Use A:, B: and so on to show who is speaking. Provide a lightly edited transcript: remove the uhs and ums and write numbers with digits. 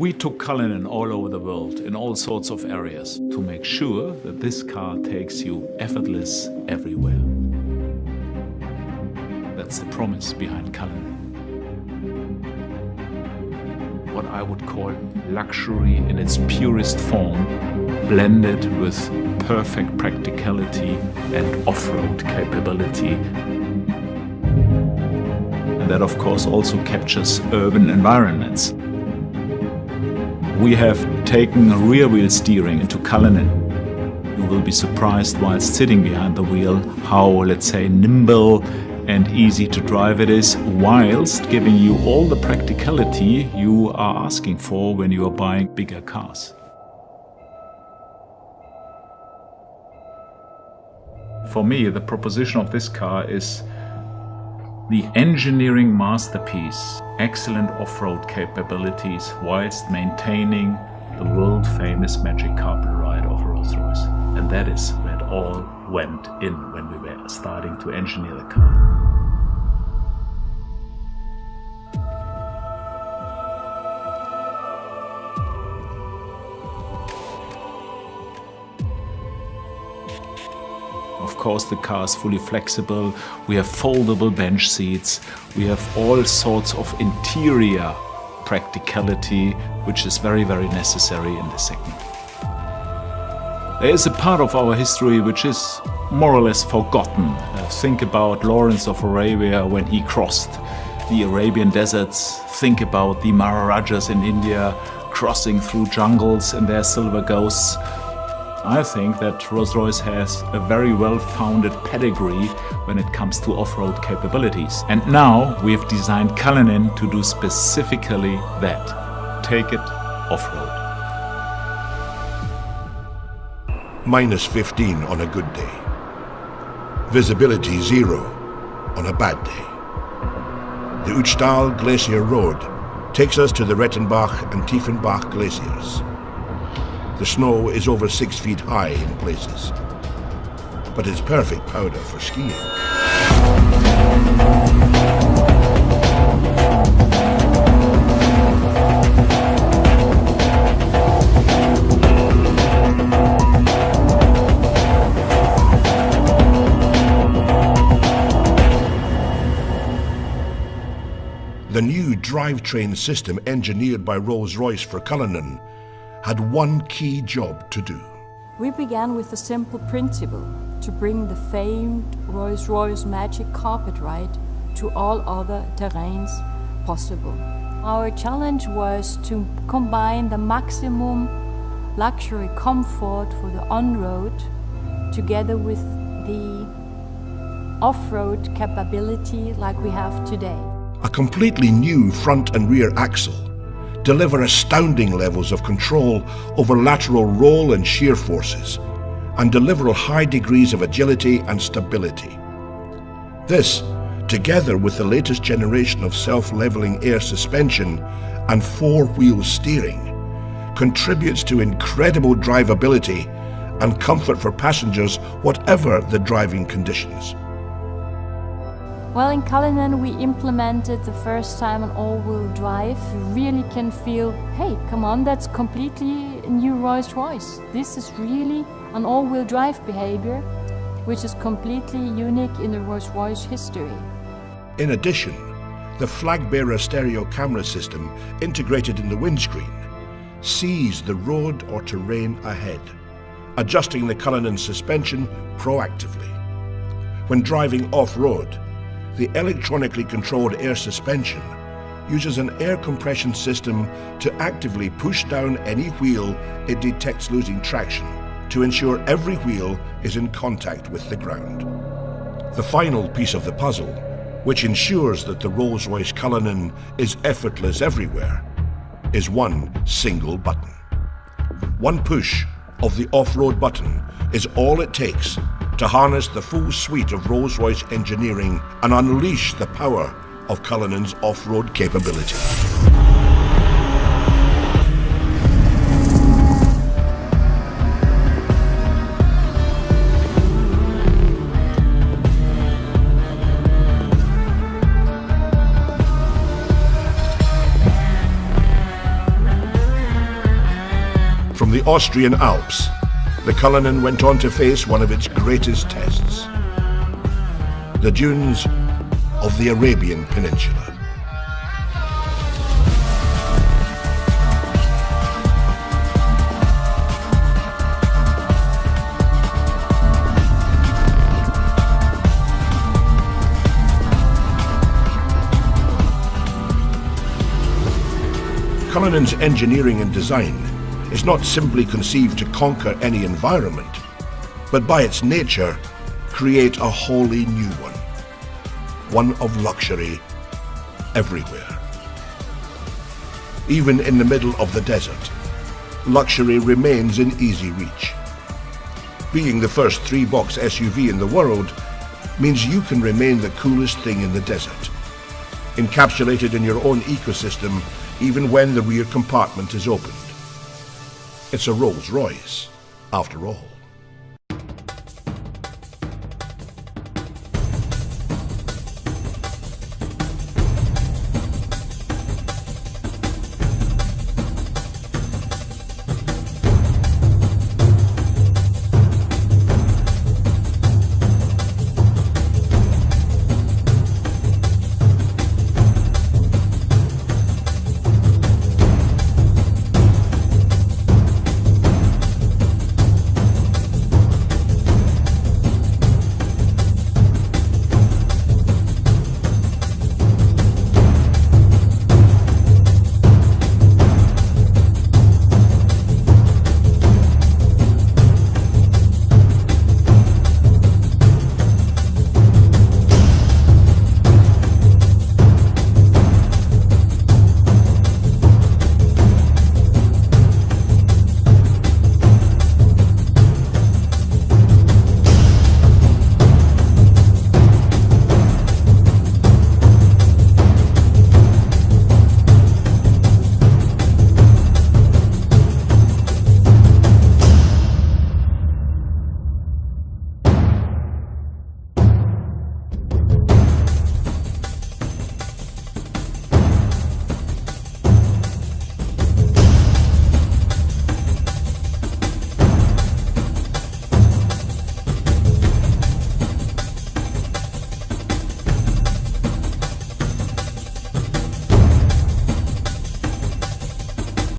A: We took Cullinan all over the world in all sorts of areas to make sure that this car takes you effortless everywhere. That's the promise behind Cullinan. What I would call luxury in its purest form, blended with perfect practicality and off-road capability. And that of course also captures urban environments. We have taken rear wheel steering into Cullinan. You will be surprised whilst sitting behind the wheel how, let's say, nimble and easy to drive it is, whilst giving you all the practicality you are asking for when you are buying bigger cars. For me, the proposition of this car is the engineering masterpiece, excellent off-road capabilities whilst maintaining the world-famous magic carpet ride of Rolls-Royce. And that is where it all went in when we were starting to engineer the car. Of course, the car is fully flexible, we have foldable bench seats, we have all sorts of interior practicality, which is very, very necessary in this segment. There is a part of our history which is more or less forgotten. Think about Lawrence of Arabia when he crossed the Arabian deserts. Think about the Maharajas in India crossing through jungles in their silver ghosts. I think that Rolls-Royce has a very well-founded pedigree when it comes to off-road capabilities. And now we have designed Cullinan to do specifically that. Take it off-road.
B: Minus 15 on a good day. Visibility 0 on a bad day. The Uchtal Glacier Road takes us to the Rettenbach and Tiefenbach glaciers. The snow is over 6 feet high in places, but it's perfect powder for skiing. The new drivetrain system engineered by Rolls-Royce for Cullinan had one key job to do.
C: We began with a simple principle, to bring the famed Rolls-Royce magic carpet ride to all other terrains possible. Our challenge was to combine the maximum luxury comfort for the on-road together with the off-road capability like we have today.
B: A completely new front and rear axle deliver astounding levels of control over lateral roll and shear forces, and deliver high degrees of agility and stability. This, together with the latest generation of self-leveling air suspension and four-wheel steering, contributes to incredible drivability and comfort for passengers whatever the driving conditions.
C: Well, in Cullinan we implemented the first time an all-wheel drive. You really can feel, hey, come on, that's completely a new Rolls-Royce. This is really an all-wheel drive behavior, which is completely unique in the Rolls-Royce history.
B: In addition, the flag-bearer stereo camera system integrated in the windscreen sees the road or terrain ahead, adjusting the Cullinan suspension proactively. When driving off-road, the electronically controlled air suspension uses an air compression system to actively push down any wheel it detects losing traction to ensure every wheel is in contact with the ground. The final piece of the puzzle, which ensures that the Rolls-Royce Cullinan is effortless everywhere, is one single button. One push of the off-road button is all it takes to harness the full suite of Rolls-Royce engineering and unleash the power of Cullinan's off-road capability. From the Austrian Alps, the Cullinan went on to face one of its greatest tests: the dunes of the Arabian Peninsula. Cullinan's engineering and design is not simply conceived to conquer any environment, but by its nature, create a wholly new one of luxury everywhere. Even in the middle of the desert, luxury remains in easy reach. Being the first 3-box SUV in the world means you can remain the coolest thing in the desert, encapsulated in your own ecosystem even when the rear compartment is opened. It's a Rolls-Royce, after all.